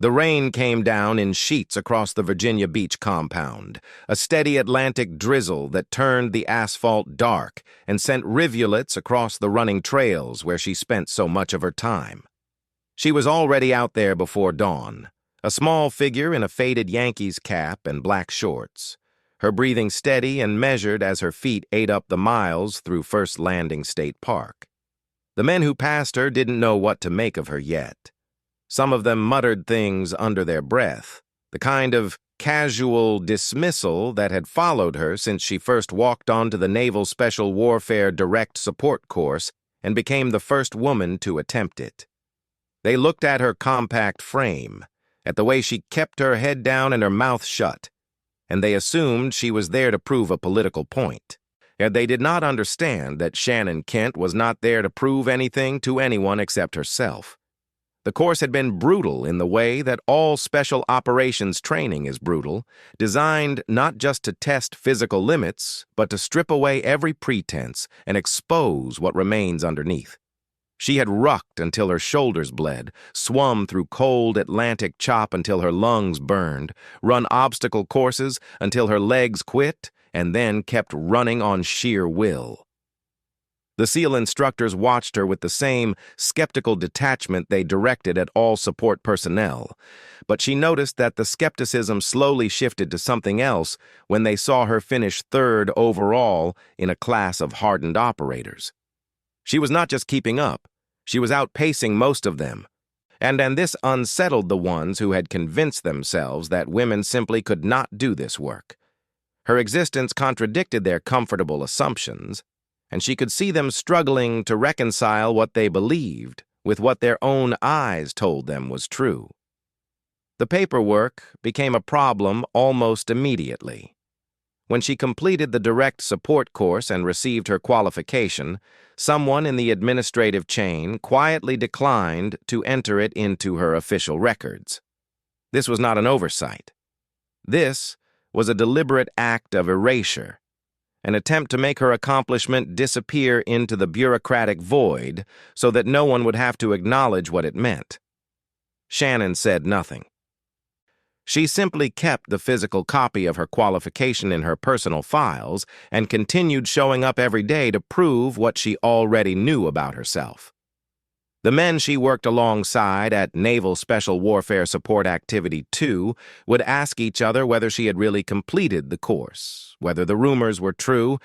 The rain came down in sheets across the Virginia Beach compound, a steady Atlantic drizzle that turned the asphalt dark and sent rivulets across the running trails where she spent so much of her time. She was already out there before dawn, a small figure in a faded Yankees cap and black shorts, her breathing steady and measured as her feet ate up the miles through First Landing State Park. The men who passed her didn't know what to make of her yet. Some of them muttered things under their breath, the kind of casual dismissal that had followed her since she first walked onto the Naval Special Warfare Direct Support Course and became the first woman to attempt it. They looked at her compact frame, at the way she kept her head down and her mouth shut, and they assumed she was there to prove a political point. Yet they did not understand that Shannon Kent was not there to prove anything to anyone except herself. The course had been brutal in the way that all special operations training is brutal, designed not just to test physical limits, but to strip away every pretense and expose what remains underneath. She had rucked until her shoulders bled, swum through cold Atlantic chop until her lungs burned, run obstacle courses until her legs quit, and then kept running on sheer will. The SEAL instructors watched her with the same skeptical detachment they directed at all support personnel, but she noticed that the skepticism slowly shifted to something else when they saw her finish third overall in a class of hardened operators. She was not just keeping up, she was outpacing most of them, and this unsettled the ones who had convinced themselves that women simply could not do this work. Her existence contradicted their comfortable assumptions, and she could see them struggling to reconcile what they believed with what their own eyes told them was true. The paperwork became a problem almost immediately. When she completed the direct support course and received her qualification, someone in the administrative chain quietly declined to enter it into her official records. This was not an oversight. This was a deliberate act of erasure, an attempt to make her accomplishment disappear into the bureaucratic void so that no one would have to acknowledge what it meant. Shannon said nothing. She simply kept the physical copy of her qualification in her personal files and continued showing up every day to prove what she already knew about herself. The men she worked alongside at Naval Special Warfare Support Activity 2 would ask each other whether she had really completed the course, whether the rumors were true,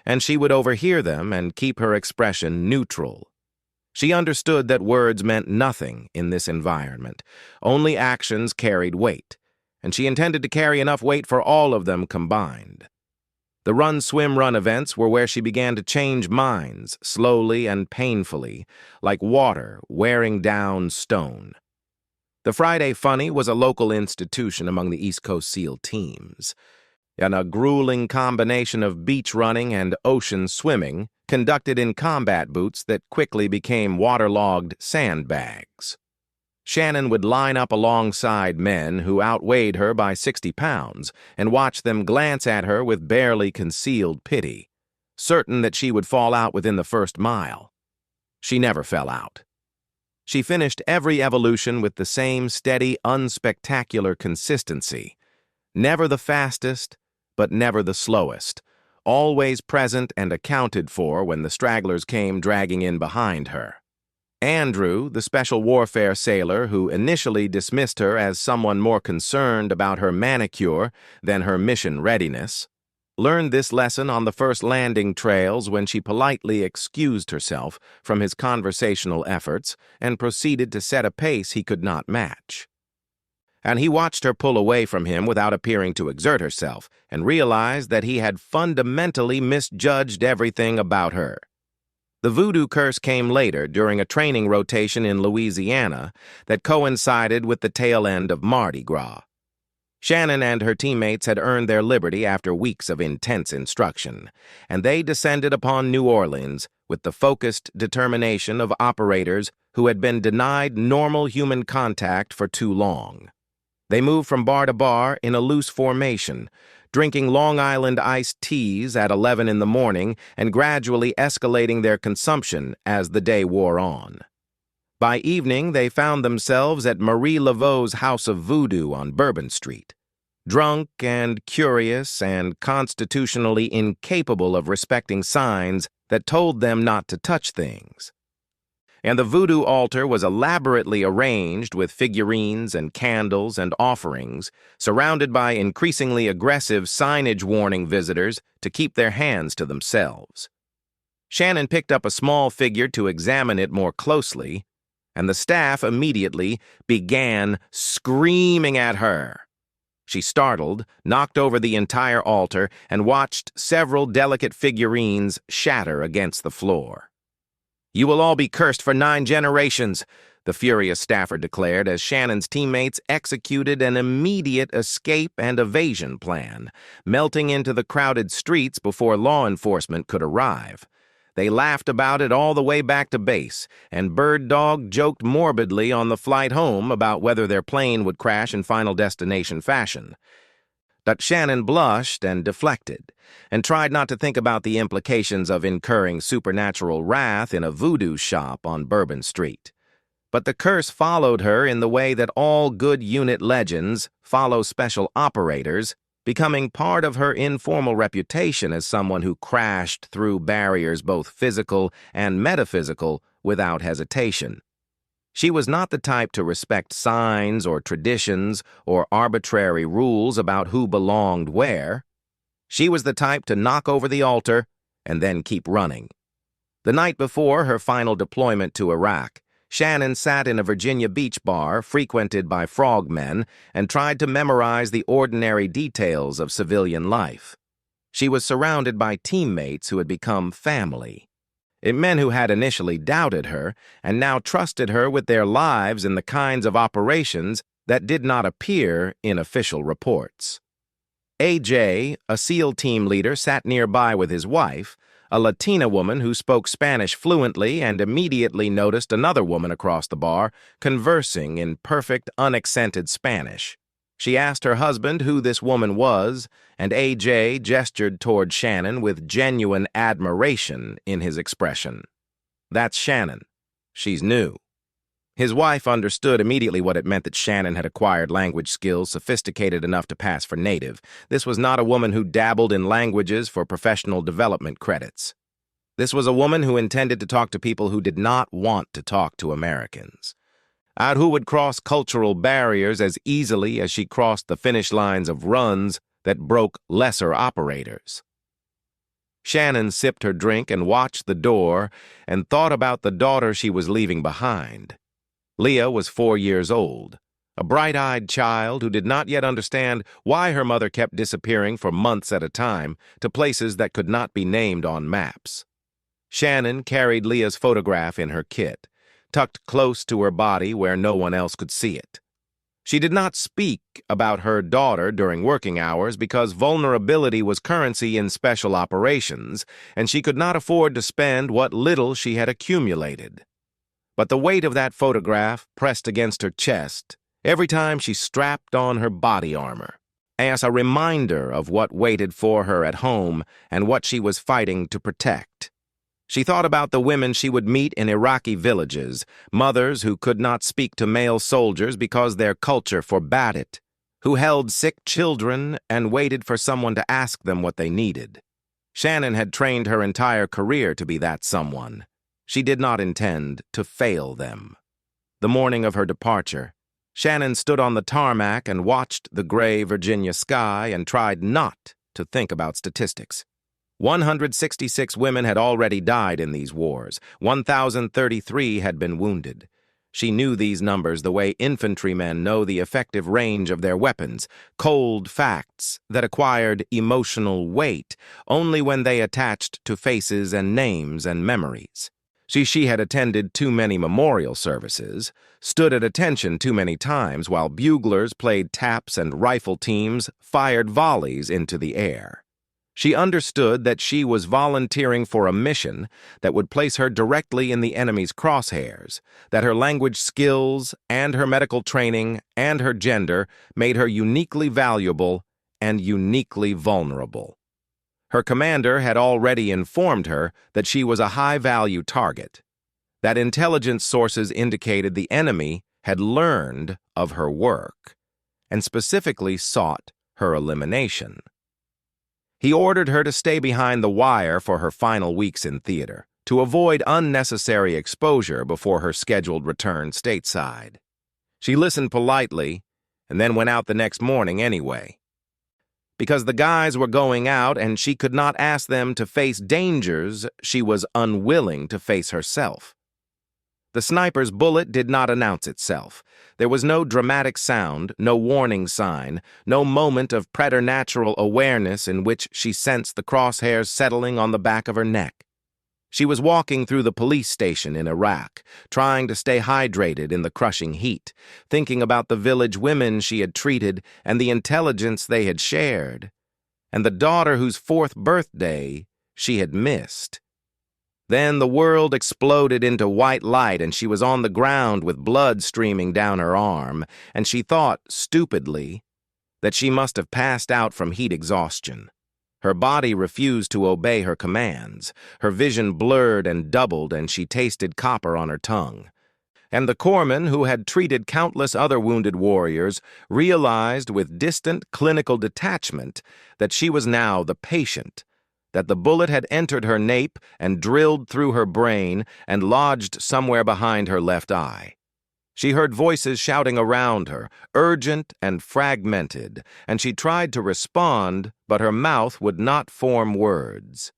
and she would overhear them and keep her expression neutral. She understood that words meant nothing in this environment. Only actions carried weight, and she intended to carry enough weight for all of them combined. The run-swim-run events were where she began to change minds, slowly and painfully, like water wearing down stone. The Friday Funny was a local institution among the East Coast SEAL teams, and a grueling combination of beach running and ocean swimming conducted in combat boots that quickly became waterlogged sandbags. Shannon would line up alongside men who outweighed her by 60 pounds and watch them glance at her with barely concealed pity, certain that she would fall out within the first mile. She never fell out. She finished every evolution with the same steady, unspectacular consistency, never the fastest, but never the slowest, always present and accounted for when the stragglers came dragging in behind her. Andrew, the special warfare sailor who initially dismissed her as someone more concerned about her manicure than her mission readiness, learned this lesson on the first landing trails when she politely excused herself from his conversational efforts and proceeded to set a pace he could not match. And he watched her pull away from him without appearing to exert herself and realized that he had fundamentally misjudged everything about her. The voodoo curse came later during a training rotation in Louisiana that coincided with the tail end of Mardi Gras. Shannon and her teammates had earned their liberty after weeks of intense instruction, and they descended upon New Orleans with the focused determination of operators who had been denied normal human contact for too long. They moved from bar to bar in a loose formation, drinking Long Island iced teas at 11 in the morning and gradually escalating their consumption as the day wore on. By evening, they found themselves at Marie Laveau's House of Voodoo on Bourbon Street, drunk and curious and constitutionally incapable of respecting signs that told them not to touch things. And the voodoo altar was elaborately arranged with figurines and candles and offerings, surrounded by increasingly aggressive signage warning visitors to keep their hands to themselves. Shannon picked up a small figure to examine it more closely, and the staff immediately began screaming at her. She startled, knocked over the entire altar, and watched several delicate figurines shatter against the floor. "You will all be cursed for 9 generations," the furious staffer declared as Shannon's teammates executed an immediate escape and evasion plan, melting into the crowded streets before law enforcement could arrive. They laughed about it all the way back to base, and Bird Dog joked morbidly on the flight home about whether their plane would crash in Final Destination fashion. But Shannon blushed and deflected, and tried not to think about the implications of incurring supernatural wrath in a voodoo shop on Bourbon Street. But the curse followed her in the way that all good unit legends follow special operators, becoming part of her informal reputation as someone who crashed through barriers both physical and metaphysical without hesitation. She was not the type to respect signs or traditions or arbitrary rules about who belonged where. She was the type to knock over the altar and then keep running. The night before her final deployment to Iraq, Shannon sat in a Virginia Beach bar frequented by frogmen and tried to memorize the ordinary details of civilian life. She was surrounded by teammates who had become family. Men who had initially doubted her and now trusted her with their lives in the kinds of operations that did not appear in official reports. AJ, a SEAL team leader, sat nearby with his wife, a Latina woman who spoke Spanish fluently and immediately noticed another woman across the bar conversing in perfect, unaccented Spanish. She asked her husband who this woman was, and AJ gestured toward Shannon with genuine admiration in his expression. "That's Shannon. She's new." His wife understood immediately what it meant that Shannon had acquired language skills sophisticated enough to pass for native. This was not a woman who dabbled in languages for professional development credits. This was a woman who intended to talk to people who did not want to talk to Americans, who would cross cultural barriers as easily as she crossed the finish lines of runs that broke lesser operators. Shannon sipped her drink and watched the door and thought about the daughter she was leaving behind. Leah was 4 years old, a bright-eyed child who did not yet understand why her mother kept disappearing for months at a time to places that could not be named on maps. Shannon carried Leah's photograph in her kit, tucked close to her body where no one else could see it. She did not speak about her daughter during working hours because vulnerability was currency in special operations, and she could not afford to spend what little she had accumulated. But the weight of that photograph pressed against her chest every time she strapped on her body armor, as a reminder of what waited for her at home and what she was fighting to protect. She thought about the women she would meet in Iraqi villages, mothers who could not speak to male soldiers because their culture forbade it, who held sick children and waited for someone to ask them what they needed. Shannon had trained her entire career to be that someone. She did not intend to fail them. The morning of her departure, Shannon stood on the tarmac and watched the gray Virginia sky and tried not to think about statistics. 166 women had already died in these wars. 1,033 had been wounded. She knew these numbers the way infantrymen know the effective range of their weapons, cold facts that acquired emotional weight only when they attached to faces and names and memories. She had attended too many memorial services, stood at attention too many times while buglers played taps and rifle teams fired volleys into the air. She understood that she was volunteering for a mission that would place her directly in the enemy's crosshairs, that her language skills and her medical training and her gender made her uniquely valuable and uniquely vulnerable. Her commander had already informed her that she was a high-value target. that intelligence sources indicated the enemy had learned of her work and specifically sought her elimination. He ordered her to stay behind the wire for her final weeks in theater, to avoid unnecessary exposure before her scheduled return stateside. She listened politely and then went out the next morning anyway. Because the guys were going out and she could not ask them to face dangers she was unwilling to face herself. The sniper's bullet did not announce itself. There was no dramatic sound, no warning sign, no moment of preternatural awareness in which she sensed the crosshairs settling on the back of her neck. She was walking through the police station in Iraq, trying to stay hydrated in the crushing heat, thinking about the village women she had treated and the intelligence they had shared, and the daughter whose 4th birthday she had missed. Then the world exploded into white light and she was on the ground with blood streaming down her arm, and she thought, stupidly, that she must have passed out from heat exhaustion. Her body refused to obey her commands. Her vision blurred and doubled, and she tasted copper on her tongue. And the corpsman, who had treated countless other wounded warriors, realized with distant clinical detachment that she was now the patient, that the bullet had entered her nape and drilled through her brain and lodged somewhere behind her left eye. She heard voices shouting around her, urgent and fragmented, and she tried to respond, but her mouth would not form words.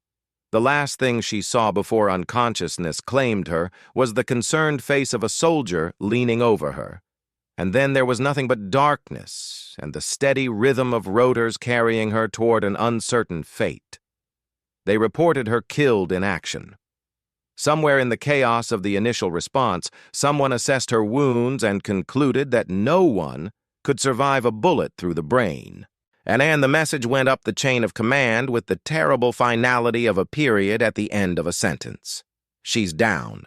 The last thing she saw before unconsciousness claimed her was the concerned face of a soldier leaning over her. And then there was nothing but darkness and the steady rhythm of rotors carrying her toward an uncertain fate. They reported her killed in action. Somewhere in the chaos of the initial response, someone assessed her wounds and concluded that no one could survive a bullet through the brain. And the message went up the chain of command with the terrible finality of a period at the end of a sentence. She's down.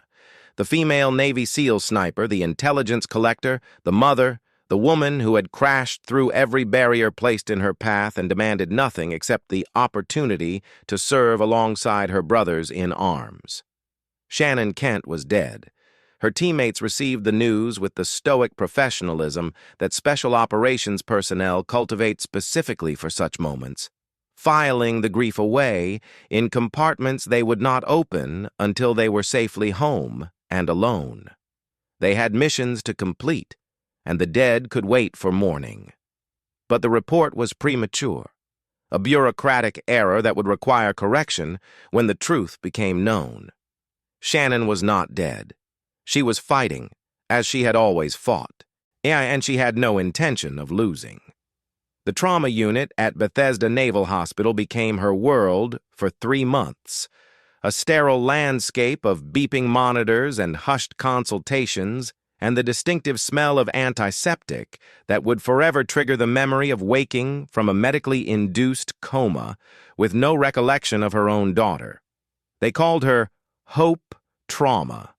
The female Navy SEAL sniper, the intelligence collector, the mother, the woman who had crashed through every barrier placed in her path and demanded nothing except the opportunity to serve alongside her brothers in arms. Shannon Kent was dead. Her teammates received the news with the stoic professionalism that special operations personnel cultivate specifically for such moments, filing the grief away in compartments they would not open until they were safely home and alone. They had missions to complete, and the dead could wait for morning. But the report was premature, a bureaucratic error that would require correction when the truth became known. Shannon was not dead. She was fighting, as she had always fought, and she had no intention of losing. The trauma unit at Bethesda Naval Hospital became her world for 3 months, a sterile landscape of beeping monitors and hushed consultations, and the distinctive smell of antiseptic that would forever trigger the memory of waking from a medically induced coma with no recollection of her own daughter. They called her Hope Trauma,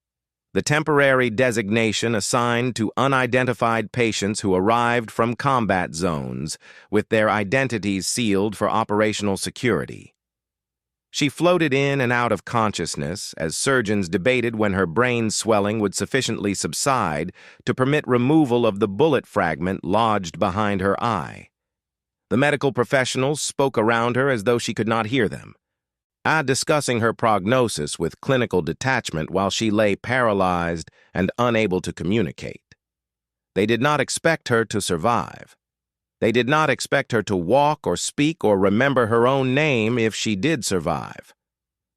the temporary designation assigned to unidentified patients who arrived from combat zones with their identities sealed for operational security. She floated in and out of consciousness as surgeons debated when her brain swelling would sufficiently subside to permit removal of the bullet fragment lodged behind her eye. The medical professionals spoke around her as though she could not hear them, discussing her prognosis with clinical detachment while she lay paralyzed and unable to communicate. They did not expect her to survive. They did not expect her to walk or speak or remember her own name if she did survive.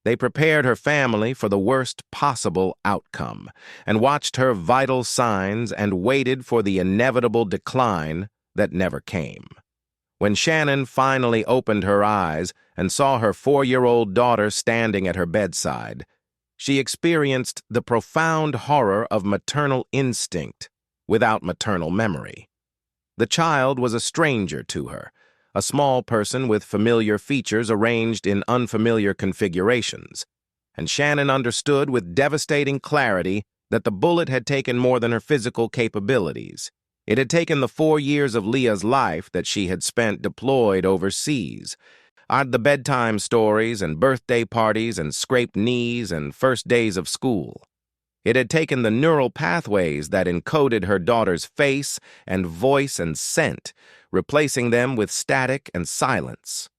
They prepared her family for the worst possible outcome and watched her vital signs and waited for the inevitable decline that never came. When Shannon finally opened her eyes and saw her 4-year-old daughter standing at her bedside, she experienced the profound horror of maternal instinct without maternal memory. The child was a stranger to her, a small person with familiar features arranged in unfamiliar configurations, and Shannon understood with devastating clarity that the bullet had taken more than her physical capabilities. It had taken the 4 years of Leah's life that she had spent deployed overseas. The bedtime stories and birthday parties and scraped knees and first days of school. It had taken the neural pathways that encoded her daughter's face and voice and scent, replacing them with static and silence.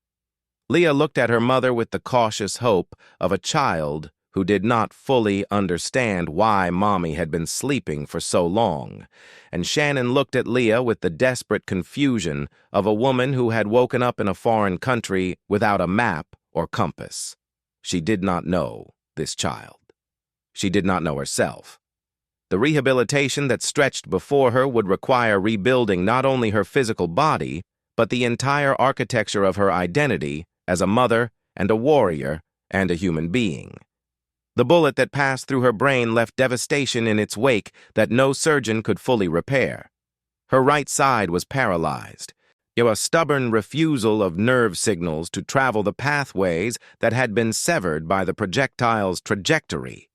Leah looked at her mother with the cautious hope of a child who did not fully understand why Mommy had been sleeping for so long, and Shannon looked at Leah with the desperate confusion of a woman who had woken up in a foreign country without a map or compass. She did not know this child. She did not know herself. The rehabilitation that stretched before her would require rebuilding not only her physical body, but the entire architecture of her identity as a mother and a warrior and a human being. The bullet that passed through her brain left devastation in its wake that no surgeon could fully repair. Her right side was paralyzed, a stubborn refusal of nerve signals to travel the pathways that had been severed by the projectile's trajectory.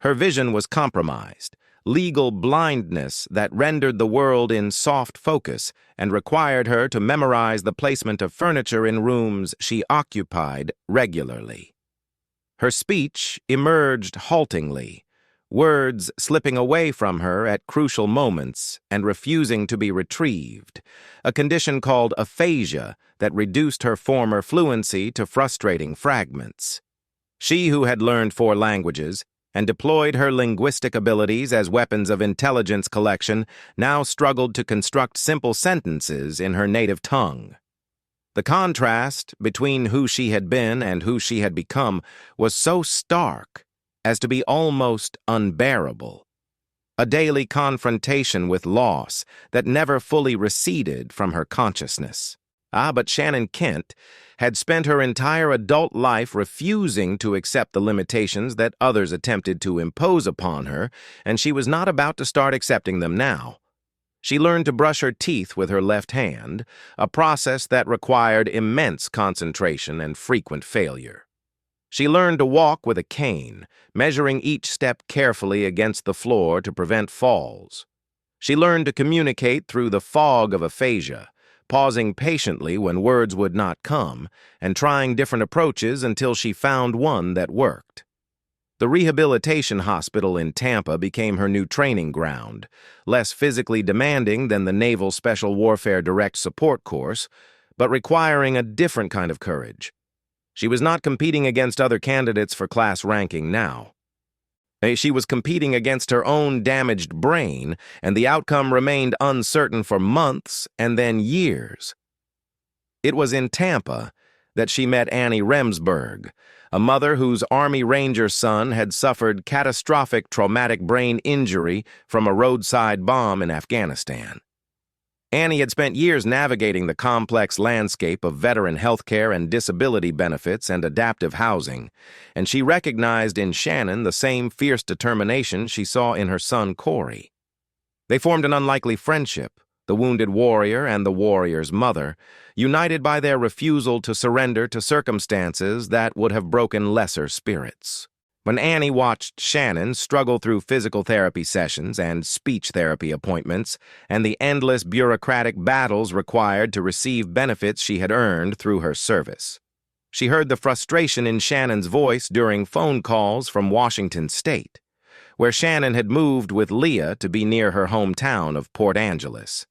Her vision was compromised, legal blindness that rendered the world in soft focus and required her to memorize the placement of furniture in rooms she occupied regularly. Her speech emerged haltingly, words slipping away from her at crucial moments and refusing to be retrieved, a condition called aphasia that reduced her former fluency to frustrating fragments. She, who had learned 4 languages and deployed her linguistic abilities as weapons of intelligence collection, now struggled to construct simple sentences in her native tongue. The contrast between who she had been and who she had become was so stark as to be almost unbearable. A daily confrontation with loss that never fully receded from her consciousness. But Shannon Kent had spent her entire adult life refusing to accept the limitations that others attempted to impose upon her, and she was not about to start accepting them now. She learned to brush her teeth with her left hand, a process that required immense concentration and frequent failure. She learned to walk with a cane, measuring each step carefully against the floor to prevent falls. She learned to communicate through the fog of aphasia, pausing patiently when words would not come, and trying different approaches until she found one that worked. The rehabilitation hospital in Tampa became her new training ground, less physically demanding than the Naval Special Warfare Direct Support course, but requiring a different kind of courage. She was not competing against other candidates for class ranking now. She was competing against her own damaged brain, and the outcome remained uncertain for months and then years. It was in Tampa that she met Annie Remsburg, a mother whose Army Ranger son had suffered catastrophic traumatic brain injury from a roadside bomb in Afghanistan. Annie had spent years navigating the complex landscape of veteran healthcare and disability benefits and adaptive housing, and she recognized in Shannon the same fierce determination she saw in her son Corey. They formed an unlikely friendship, the wounded warrior and the warrior's mother, united by their refusal to surrender to circumstances that would have broken lesser spirits. When Annie watched Shannon struggle through physical therapy sessions and speech therapy appointments and the endless bureaucratic battles required to receive benefits she had earned through her service, she heard the frustration in Shannon's voice during phone calls from Washington State, where Shannon had moved with Leah to be near her hometown of Port Angeles.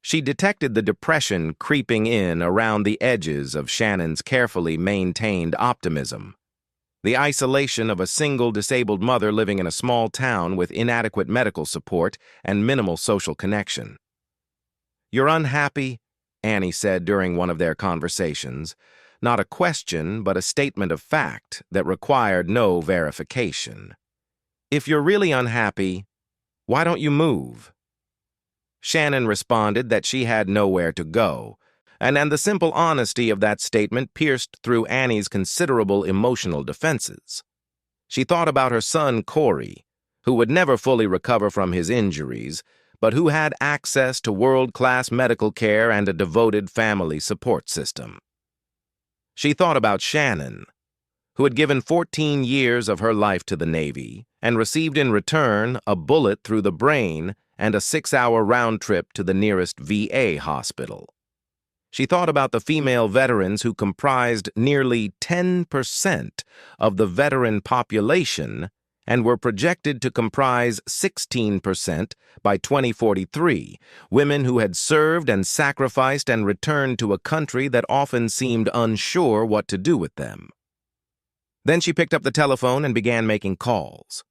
She detected the depression creeping in around the edges of Shannon's carefully maintained optimism. The isolation of a single disabled mother living in a small town with inadequate medical support and minimal social connection. "You're unhappy," Annie said during one of their conversations, not a question but a statement of fact that required no verification. "If you're really unhappy, why don't you move?" Shannon responded that she had nowhere to go, and the simple honesty of that statement pierced through Annie's considerable emotional defenses. She thought about her son Corey, who would never fully recover from his injuries, but who had access to world-class medical care and a devoted family support system. She thought about Shannon, who had given 14 years of her life to the Navy and received in return a bullet through the brain and a 6-hour round trip to the nearest VA hospital. She thought about the female veterans who comprised nearly 10% of the veteran population and were projected to comprise 16% by 2043, women who had served and sacrificed and returned to a country that often seemed unsure what to do with them. Then she picked up the telephone and began making calls.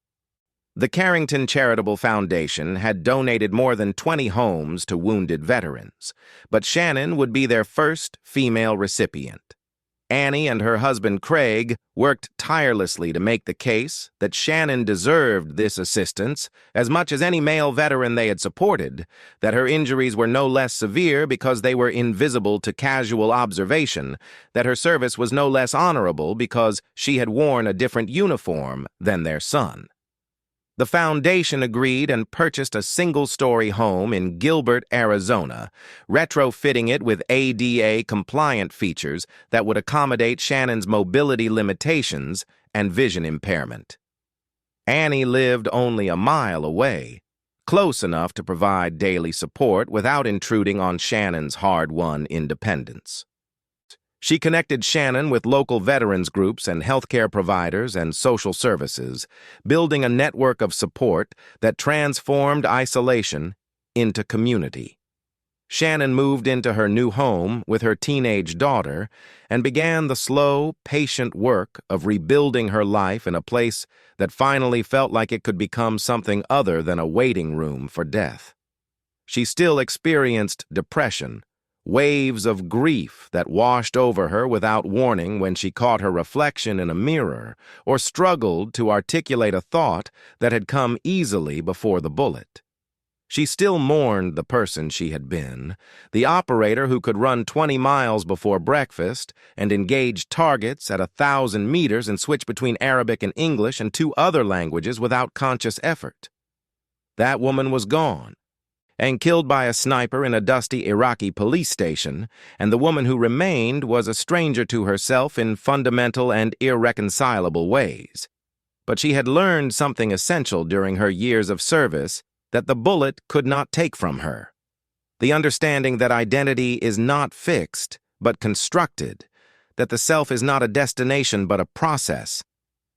The Carrington Charitable Foundation had donated more than 20 homes to wounded veterans, but Shannon would be their first female recipient. Annie and her husband Craig worked tirelessly to make the case that Shannon deserved this assistance as much as any male veteran they had supported, that her injuries were no less severe because they were invisible to casual observation, that her service was no less honorable because she had worn a different uniform than their son. The foundation agreed and purchased a single-story home in Gilbert, Arizona, retrofitting it with ADA-compliant features that would accommodate Shannon's mobility limitations and vision impairment. Annie lived only a mile away, close enough to provide daily support without intruding on Shannon's hard-won independence. She connected Shannon with local veterans groups and healthcare providers and social services, building a network of support that transformed isolation into community. Shannon moved into her new home with her teenage daughter and began the slow, patient work of rebuilding her life in a place that finally felt like it could become something other than a waiting room for death. She still experienced depression, waves of grief that washed over her without warning when she caught her reflection in a mirror or struggled to articulate a thought that had come easily before the bullet. She still mourned the person she had been, the operator who could run 20 miles before breakfast and engage targets at 1,000 meters and switch between Arabic and English and 2 other languages without conscious effort. That woman was gone and killed by a sniper in a dusty Iraqi police station, and the woman who remained was a stranger to herself in fundamental and irreconcilable ways. But she had learned something essential during her years of service that the bullet could not take from her. The understanding that identity is not fixed, but constructed, that the self is not a destination but a process,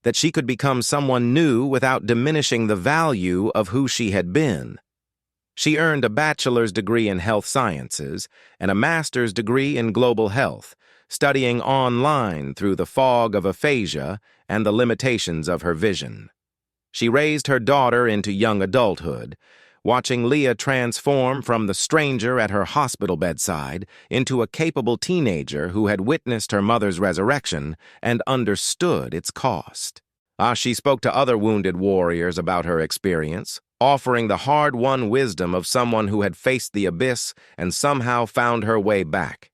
that she could become someone new without diminishing the value of who she had been. She earned a bachelor's degree in health sciences and a master's degree in global health, studying online through the fog of aphasia and the limitations of her vision. She raised her daughter into young adulthood, watching Leah transform from the stranger at her hospital bedside into a capable teenager who had witnessed her mother's resurrection and understood its cost. She spoke to other wounded warriors about her experience, offering the hard-won wisdom of someone who had faced the abyss and somehow found her way back.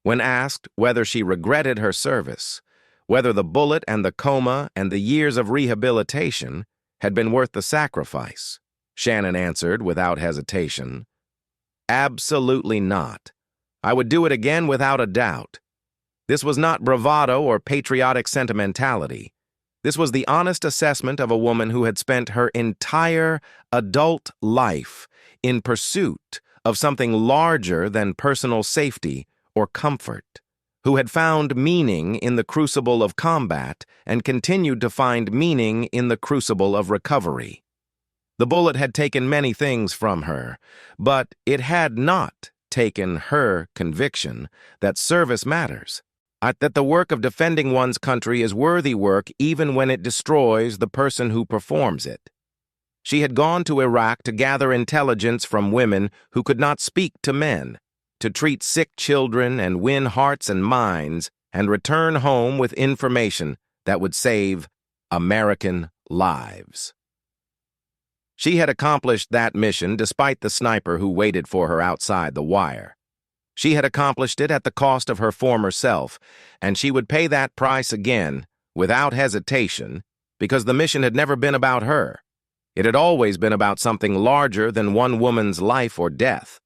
When asked whether she regretted her service, whether the bullet and the coma and the years of rehabilitation had been worth the sacrifice, Shannon answered without hesitation, "Absolutely not. I would do it again without a doubt. This was not bravado or patriotic sentimentality. This was the honest assessment of a woman who had spent her entire adult life in pursuit of something larger than personal safety or comfort, who had found meaning in the crucible of combat and continued to find meaning in the crucible of recovery. The bullet had taken many things from her, but it had not taken her conviction that service matters, that the work of defending one's country is worthy work even when it destroys the person who performs it. She had gone to Iraq to gather intelligence from women who could not speak to men, to treat sick children and win hearts and minds, and return home with information that would save American lives. She had accomplished that mission despite the sniper who waited for her outside the wire. She had accomplished it at the cost of her former self, and she would pay that price again, without hesitation, because the mission had never been about her. It had always been about something larger than one woman's life or death.